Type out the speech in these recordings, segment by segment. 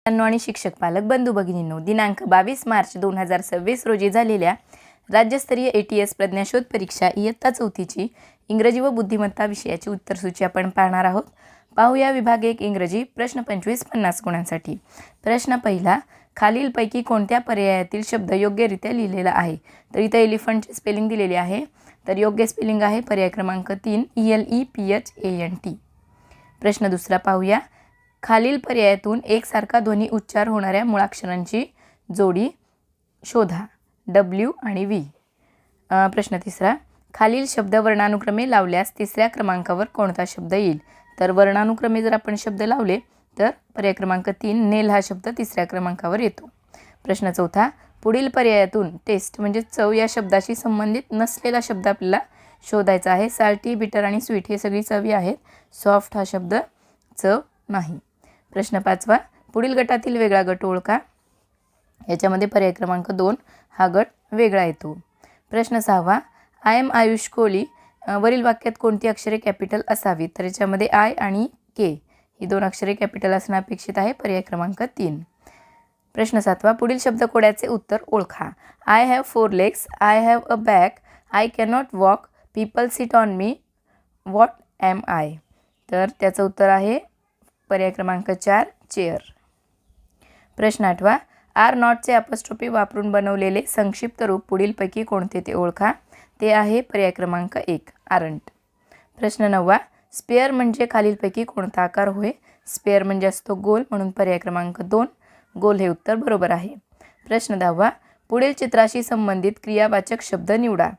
आणि शिक्षक पालक बंधू भगिनींनो, दिनांक 22 मार्च 2026 रोजी झालेल्या राज्यस्तरीय ATS प्रज्ञाशोध परीक्षा इयत्ता 4ची इंग्रजी व बुद्धिमत्ता विषयाची उत्तरसूची आपण पाहणार आहोत. पाहूया विभाग 1 इंग्रजी प्रश्न 25 50 गुणांसाठी. प्रश्न पहिला, खालीलपैकी कोणत्या पर्यायातील शब्द योग्यरित्या लिहिलेला आहे? तर इथे एलिफंटची स्पेलिंग दिलेली आहे. तर योग्य स्पेलिंग आहे पर्याय क्रमांक 3 ELEPHANT. प्रश्न दुसरा पाहूया, खालील पर्यायातून एकसारखा ध्वनी उच्चार होणाऱ्या मुळाक्षरांची जोडी शोधा. W आणि V. प्रश्न तिसरा, खालील शब्द वर्णानुक्रमे लावल्यास तिसऱ्या क्रमांकावर कोणता शब्द येईल? तर वर्णानुक्रमे जर आपण शब्द लावले तर पर्याय क्रमांक 3 नेल हा शब्द तिसऱ्या क्रमांकावर येतो. प्रश्न चौथा, पुढील पर्यायातून टेस्ट म्हणजे चव या शब्दाशी संबंधित नसलेला शब्द आपल्याला शोधायचा आहे. साल्टी, बिटर आणि स्वीट हे सगळी चवी आहेत. सॉफ्ट हा शब्द चव नाही. प्रश्न पाचवा, पुढील गटातील वेगळा गट ओळखा. याच्यामध्ये पर्याय क्रमांक 2 हा गट वेगळा येतो. प्रश्न सहावा, आय एम आयुष कोहली वरील वाक्यात कोणती अक्षरे कॅपिटल असावीत? तर याच्यामध्ये आय आणि के ही दोन अक्षरे कॅपिटल असणं अपेक्षित आहे. पर्याय क्रमांक 3. प्रश्न सातवा, पुढील शब्दकोड्याचे उत्तर ओळखा. I have 4 legs, I have a bag, I cannot walk, people sit on me, what am I? तर त्याचं उत्तर आहे पर्याय क्रमांक 4 चेअर. प्रश्न आठवा, आर नॉटचे अपॉस्ट्रोफी वापरून बनवलेले संक्षिप्त रूप पुढीलपैकी कोणते ते ओळखा. ते आहे पर्याय क्रमांक 1 आरंट. प्रश्न नववा, स्पेअर म्हणजे खालीलपैकी कोणता आकार होय? स्पेअर म्हणजे असतो गोल, म्हणून पर्याय क्रमांक 2 गोल हे उत्तर बरोबर आहे. प्रश्न 10वा, पुढील चित्राशी संबंधित क्रियावाचक शब्द निवडा.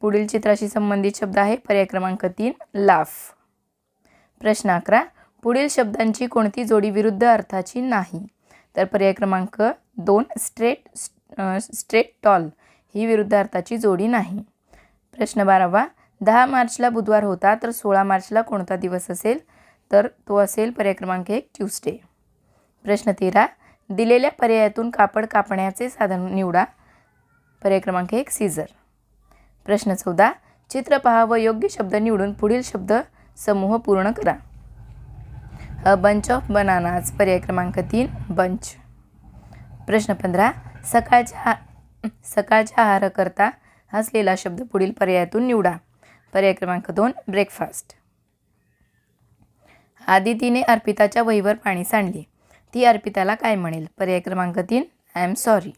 पुढील चित्राशी संबंधित शब्द आहे पर्याय क्रमांक 3 लाफ. प्रश्न 11, पुढील शब्दांची कोणती जोडी विरुद्ध अर्थाची नाही? तर पर्याय क्रमांक 2 स्ट्रेट टॉल ही विरुद्ध अर्थाची जोडी नाही. प्रश्न 12वा, 10 मार्चला बुधवार होता तर 16 मार्चला कोणता दिवस असेल? तर तो असेल पर्याय क्रमांक 1 ट्यूसडे. प्रश्न 13, दिलेल्या पर्यायातून कापड कापण्याचे साधन निवडा. पर्याय क्रमांक 1 सीझर. प्रश्न 14, चित्र पहा व योग्य शब्द निवडून पुढील शब्द समूह पूर्ण करा. अ बंच ऑफ बनानाज पर्याय क्रमांक 3 बंच. प्रश्न 15, सकाळच्या आहाराकरता असलेला शब्द पुढील पर्यायातून निवडा. पर्याय क्रमांक 2 ब्रेकफास्ट. आदितीने अर्पिताच्या वहीवर पाणी सांडले. ती अर्पिताला काय म्हणेल? पर्याय क्रमांक 3 आय एम सॉरी.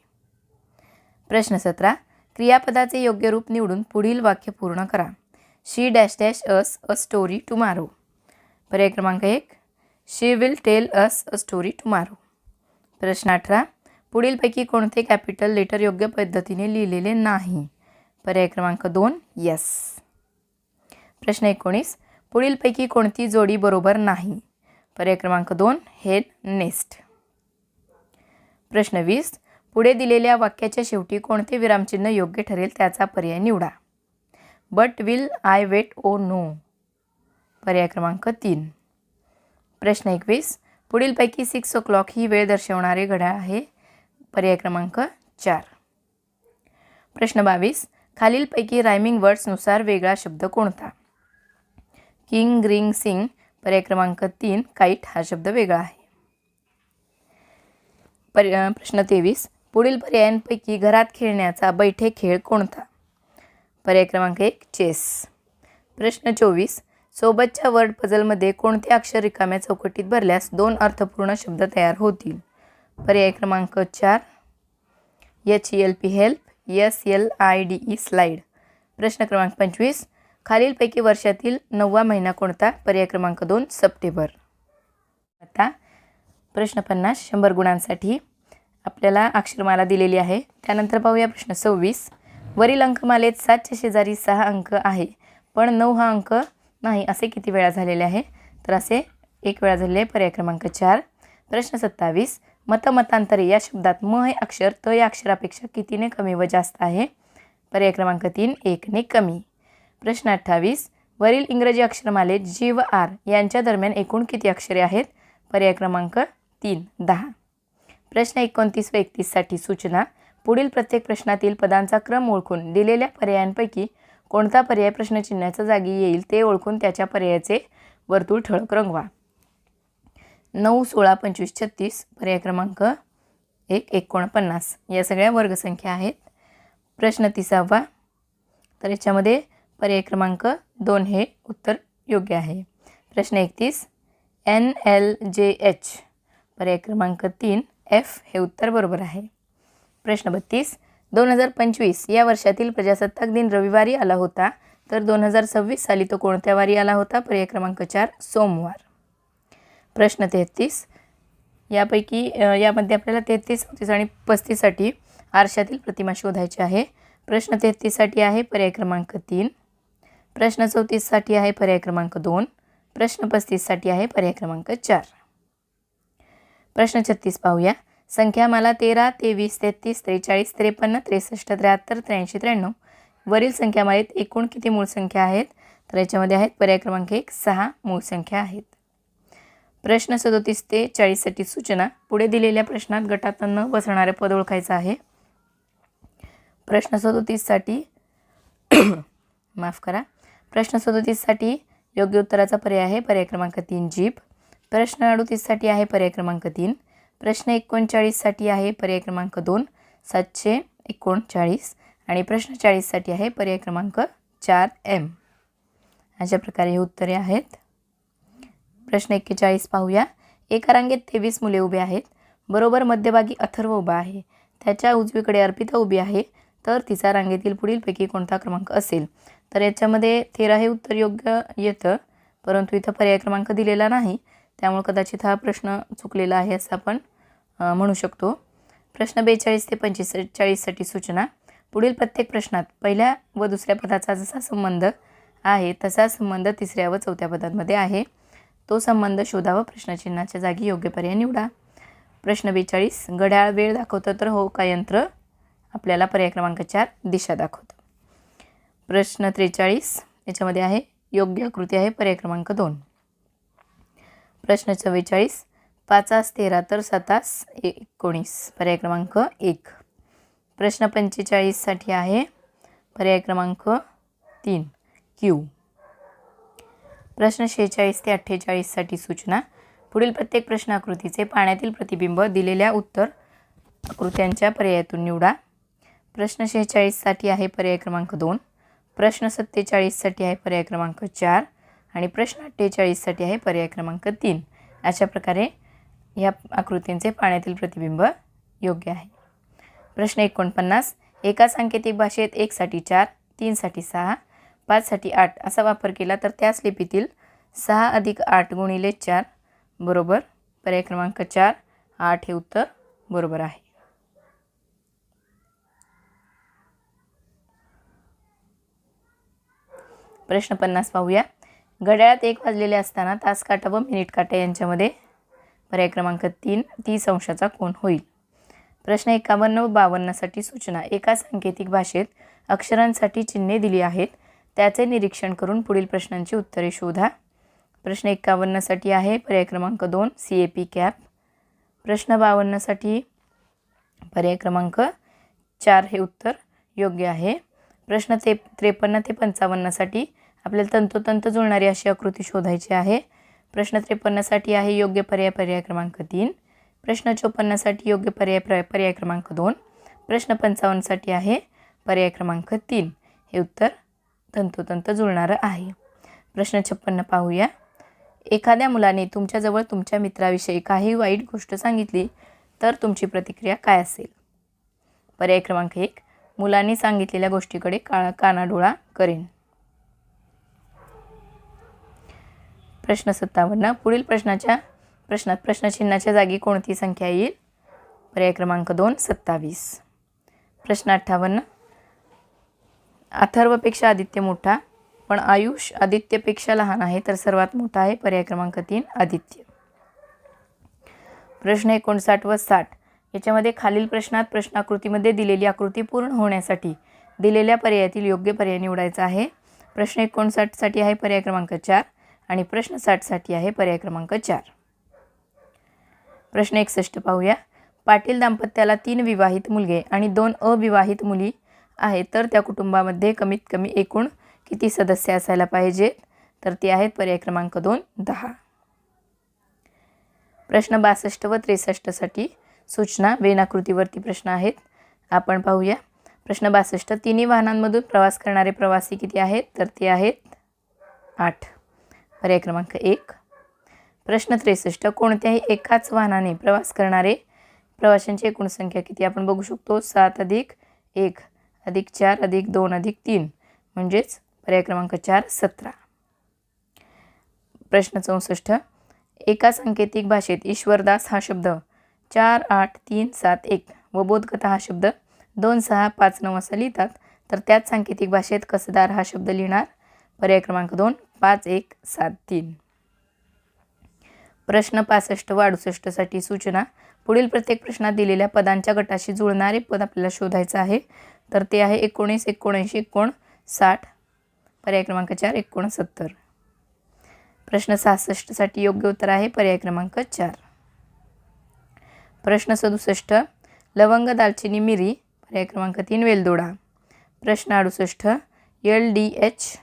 प्रश्न 17, क्रियापदाचे योग्य रूप निवडून पुढील वाक्य पूर्ण करा. She dash dash us a story tomorrow. पर्याय क्रमांक 1 she will tell us a story tomorrow. प्रश्न 18, पुढीलपैकी कोणते कॅपिटल लेटर योग्य पद्धतीने लिहिलेले नाही? पर्याय क्रमांक 2 येस. प्रश्न 19, पुढीलपैकी कोणती जोडी बरोबर नाही? पर्याय क्रमांक 2 हेड नेस्ट. प्रश्न 20, पुढे दिलेल्या वाक्याच्या शेवटी कोणते विरामचिन्ह योग्य ठरेल त्याचा पर्याय निवडा. But will I wait oh no. पर्याय क्रमांक 3. प्रश्न 21, पुढीलपैकी 6 o'clock ही वेळ दर्शवणारे घड्याळ आहे. पर्याय क्रमांक 4. प्रश्न 22, खालीलपैकी रायमिंग वर्ड्सनुसार वेगळा शब्द कोणता? King, ring, sing. पर्याय क्रमांक 3 काईट हा शब्द वेगळा आहे. प्रश्न 23, पुढील पर्यायांपैकी घरात खेळण्याचा बैठे खेळ कोणता? पर्याय क्रमांक 1 चेस. प्रश्न 24, सोबतच्या वर्ड पझलमध्ये कोणते अक्षर रिकाम्या चौकटीत भरल्यास 2 अर्थपूर्ण शब्द तयार होतील? पर्याय क्रमांक 4 HELP हेल्प, SLIDE स्लाइड. प्रश्न क्रमांक 25, खालीलपैकी वर्षातील 9वा महिना कोणता? पर्याय क्रमांक 2 सप्टेंबर. आता प्रश्न 50 100 गुणांसाठी आपल्याला अक्षरमाला दिलेली आहे. त्यानंतर पाहूया प्रश्न 26, वरील अंकमालेत 7च्या शेजारी 6 अंक आहे पण 9 हा अंक नाही असे किती वेळा झालेले आहे? तर असे 1 वेळा झालेले आहे. पर्याय क्रमांक 4. प्रश्न 27, मतमतांतरे या शब्दात म हे अक्षर त या अक्षरापेक्षा कितीने कमी व जास्त आहे? पर्याय क्रमांक 3 1 ने कमी. प्रश्न 28, वरील इंग्रजी अक्षरमालेत जी व आर यांच्या दरम्यान एकूण किती अक्षरे आहेत? पर्याय क्रमांक 3 10. प्रश्न 29 व 31 साठी सूचना. पुढील प्रत्येक प्रश्नातील पदांचा क्रम ओळखून दिलेल्या पर्यायांपैकी कोणता पर्याय प्रश्नचिन्हाच्या जागी येईल ते ओळखून त्याच्या पर्यायाचे वर्तुळ ठळक रंगवा. 9, 16, 25, 36, पर्याय क्रमांक 1, 49 या सगळ्या वर्गसंख्या आहेत. प्रश्न 30वा, तर याच्यामध्ये पर्याय क्रमांक 2 हे उत्तर योग्य आहे. प्रश्न 31, NLJH, पर्याय क्रमांक 3, F हे उत्तर बरोबर आहे. प्रश्न 32, 2025 या वर्षातील प्रजासत्ताक दिन रविवारी आला होता, तर 2026 साली तो कोणत्या वारी आला होता? पर्याय क्रमांक 4, सोमवार. प्रश्न 33, यापैकी यामध्ये आपल्याला 33, 34 आणि 35साठी आरशातील प्रतिमा शोधायची आहे. प्रश्न 33साठी आहे पर्याय क्रमांक 3, प्रश्न 34साठी आहे पर्याय क्रमांक 2, प्रश्न 35साठी आहे पर्याय क्रमांक 4. प्रश्न 36 पाहूया. संख्यामाला 13, 23, 33, 43, 53, 63, 73, 83, 93 वरील संख्यामालेत एकूण किती मूळ संख्या आहेत? तर याच्यामध्ये आहेत पर्याय क्रमांक 1, 6 मूळ संख्या आहेत. प्रश्न 37 ते 40साठी सूचना. पुढे दिलेल्या प्रश्नात गटात न बसणारे पद ओळखायचं आहे. प्रश्न 37साठी माफ करा. प्रश्न 37साठी योग्य उत्तराचा पर्याय आहे पर्याय क्रमांक 3, जीभ. प्रश्न 38साठी आहे पर्याय क्रमांक 3. प्रश्न 39साठी आहे पर्याय क्रमांक 2, 739 आणि प्रश्न 40साठी आहे पर्याय क्रमांक 4, M. अशा प्रकारे हे उत्तरे आहेत. प्रश्न 41 पाहूया. एका रांगेत 23 मुले उभे आहेत. बरोबर मध्यभागी अथर्व उभा आहे. त्याच्या उजवीकडे अर्पिता उभी आहे. तर तिचा रांगेतील पुढीलपैकी कोणता क्रमांक असेल? तर याच्यामध्ये 13 हे उत्तर योग्य येतं, परंतु इथं पर्याय क्रमांक दिलेला नाही, त्यामुळे कदाचित हा प्रश्न चुकलेला आहे असं आपण म्हणू शकतो. प्रश्न 42 ते 45साठी सूचना. पुढील प्रत्येक प्रश्नात पहिल्या व दुसऱ्या पदाचा जसा संबंध आहे तसा संबंध तिसऱ्या व चौथ्या पदांमध्ये आहे. तो संबंध शोधा व प्रश्नचिन्हाच्या जागी योग्य पर्याय निवडा. प्रश्न 42, घड्याळ वेळ दाखवतं तर हो का यंत्र? आपल्याला पर्याय क्रमांक 4 दिशा दाखवतं. प्रश्न 43 याच्यामध्ये आहे योग्य आकृती आहे पर्याय क्रमांक 2. प्रश्न 44, 5 13 तर 7 19 पर्याय क्रमांक 1. प्रश्न 45साठी आहे पर्याय क्रमांक 3, Q. प्रश्न 46 ते 48साठी सूचना. पुढील प्रत्येक प्रश्न आकृतीचे पाण्यातील प्रतिबिंब दिलेल्या उत्तर आकृत्यांच्या पर्यायातून निवडा. प्रश्न 46साठी आहे पर्याय क्रमांक 2, प्रश्न 47साठी आहे पर्याय क्रमांक 4 आणि प्रश्न 48साठी आहे पर्याय क्रमांक 3. अशा प्रकारे या आकृतींचे पाण्यातील प्रतिबिंब योग्य आहे. प्रश्न 49, एका सांकेतिक भाषेत 1 साठी 4, 3 साठी 6, 5 साठी 8 असा वापर केला तर त्याच लिपीतील 6 अधिक 8 गुणिले 4 बरोबर पर्याय क्रमांक 4, 8 हे उत्तर बरोबर आहे. प्रश्न 50 पाहूया. घड्याळात 1 वाजलेले असताना तास काटा व मिनिट काटा यांच्यामध्ये पर्याय क्रमांक 3, 30 अंशाचा कोन होईल. प्रश्न 51 व 52साठी सूचना. एका सांकेतिक भाषेत अक्षरांसाठी चिन्हे दिली आहेत, त्याचे निरीक्षण करून पुढील प्रश्नांची उत्तरे शोधा. प्रश्न 51साठी आहे पर्याय क्रमांक 2, CAP कॅप. प्रश्न 52साठी पर्याय क्रमांक 4 हे उत्तर योग्य आहे. प्रश्न 53 ते 55साठी आपल्याला तंतोतंत जुळणारी अशी आकृती शोधायची आहे. प्रश्न 53साठी आहे योग्य पर्याय पर्याय क्रमांक 3. प्रश्न 54साठी योग्य पर्याय क्रमांक 2. प्रश्न 55साठी आहे पर्याय क्रमांक 3 हे उत्तर तंतोतंत जुळणारं आहे. प्रश्न 56 पाहूया. एखाद्या मुलाने तुमच्याजवळ तुमच्या मित्राविषयी काही वाईट गोष्ट सांगितली तर तुमची प्रतिक्रिया काय असेल? पर्याय क्रमांक 1, मुलांनी सांगितलेल्या गोष्टीकडे कानाडोळा करेन. प्रश्न 57, पुढील प्रश्नात प्रश्नचिन्हाच्या जागी कोणती संख्या येईल? पर्याय क्रमांक 2, 27. प्रश्न 58, अथर्वपेक्षा आदित्य मोठा पण आयुष आदित्यपेक्षा लहान आहे तर सर्वात मोठा आहे. पर्याय क्रमांक 3, आदित्य. प्रश्न 59 व 60 याच्यामध्ये खालील प्रश्नात प्रश्नाकृतीमध्ये दिलेली आकृती पूर्ण होण्यासाठी दिलेल्या पर्यायातील योग्य पर्याय निवडायचा आहे. प्रश्न 59साठी आहे पर्याय क्रमांक 4 आणि प्रश्न 60साठी आहे पर्याय क्रमांक 4. प्रश्न 61 पाहूया. पाटील दाम्पत्याला 3 विवाहित मुलगे आणि 2 अविवाहित मुली आहेत, तर त्या कुटुंबामध्ये कमीत कमी एकूण किती सदस्य असायला पाहिजेत? तर ते आहेत पर्याय क्रमांक 2, 10. प्रश्न 62 व 63साठी सूचना वेनाकृतीवरती प्रश्न आहेत. आपण पाहूया. प्रश्न 62, तिन्ही वाहनांमधून प्रवास करणारे प्रवासी किती आहेत? तर ते आहेत 8. पर्याय क्रमांक 1. प्रश्न 63, कोणत्याही एकाच वाहनाने प्रवास करणारे प्रवाशांची एकूण संख्या किती? आपण बघू शकतो 7 + 1 + 4 + 2 + 3 म्हणजेच पर्याय क्रमांक 4 17. प्रश्न 64, एका सांकेतिक भाषेत ईश्वरदास हा शब्द 4 8 3 7 1 व बोधकथा हा शब्द 2 6 5 9 असा लिहितात, तर त्याच सांकेतिक भाषेत कसदार हा शब्द लिहिणार. पर्याय क्रमांक 2 5 1 7 3. प्रश्न 65 व 68साठी सूचना, पुढील प्रत्येक प्रश्नात दिलेल्या पदांच्या गटाशी जुळणारे पद आपल्याला शोधायचं आहे. तर ते आहे 19 79 59. पर्याय क्रमांक 4 69. प्रश्न 66साठी योग्य उत्तर आहे पर्याय क्रमांक 4. प्रश्न 67, लवंग दालचिनी मिरी पर्याय क्रमांक 3 वेलदोडा. प्रश्न 68, LDH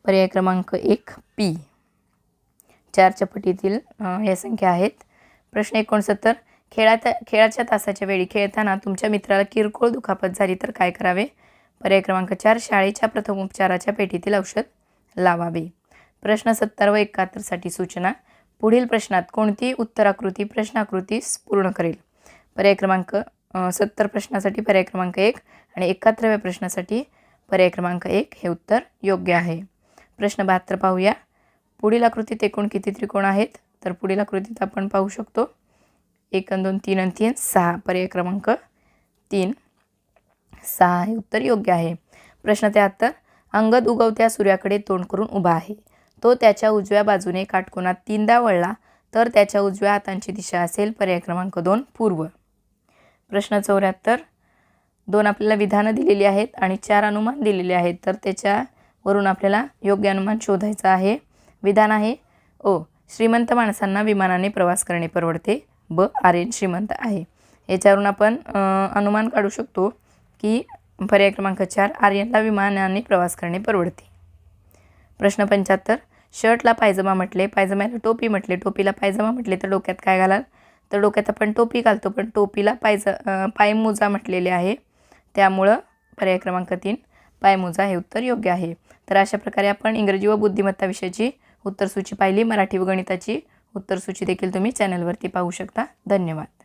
पर्याय क्रमांक 1 P. 4च्या पटीतील या संख्या आहेत. प्रश्न 69, खेळाच्या तासाच्या वेळी खेळताना तुमच्या मित्राला किरकोळ दुखापत झाली तर काय करावे? पर्याय क्रमांक 4 शाळेच्या प्रथमोपचाराच्या पेटीतील औषध लावावे. प्रश्न 70 व 71साठी सूचना, पुढील प्रश्नात कोणती उत्तराकृती प्रश्नाकृतीस पूर्ण करेल? पर्याय क्रमांक 70 प्रश्नासाठी पर्याय क्रमांक 1 आणि 71व्या प्रश्नासाठी पर्याय क्रमांक 1 हे उत्तर योग्य आहे. प्रश्न 72 पाहूया. पुढील आकृतीत एकूण किती त्रिकोण आहेत? तर पुढील आकृतीत आपण पाहू शकतो 1 2 3 3 6. पर्याय क्रमांक 3 6 हे उत्तर योग्य आहे. प्रश्न 73, अंगद उगवत्या सूर्याकडे तोंड करून उभा आहे. तो त्याच्या उजव्या बाजूने काटकोनात 3दा वळला तर त्याच्या उजव्या हातांची दिशा असेल. पर्याय क्रमांक 2 पूर्व. प्रश्न 74, 2 आपल्याला विधानं दिलेली आहेत आणि 4 अनुमान दिलेले आहेत, तर त्याच्यावरून आपल्याला योग्य अनुमान शोधायचं आहे. विधान आहे श्रीमंत माणसांना विमानाने प्रवास करणे परवडते. आर्यन श्रीमंत आहे. याच्यावरून आपण अनुमान काढू शकतो की पर्याय क्रमांक 4 आर्यनला विमानाने प्रवास करणे परवडते. प्रश्न 75, शर्टला पायजमा म्हटले, पायजम्याला टोपी म्हटले, टोपीला पायजमा म्हटले, तर डोक्यात काय घालाल? तर डोक्यात आपण टोपी घालतो, पण टोपीला पायमोजा म्हटलेले आहे. त्यामुळं पर्याय क्रमांक 3 पायमोजा हे उत्तर योग्य आहे. तर अशा प्रकारे आपण इंग्रजी व बुद्धिमत्ता विषयाची उत्तरसूची पाहिली. मराठी व गणिताची उत्तरसूची देखील तुम्ही चॅनलवरती पाहू शकता. धन्यवाद.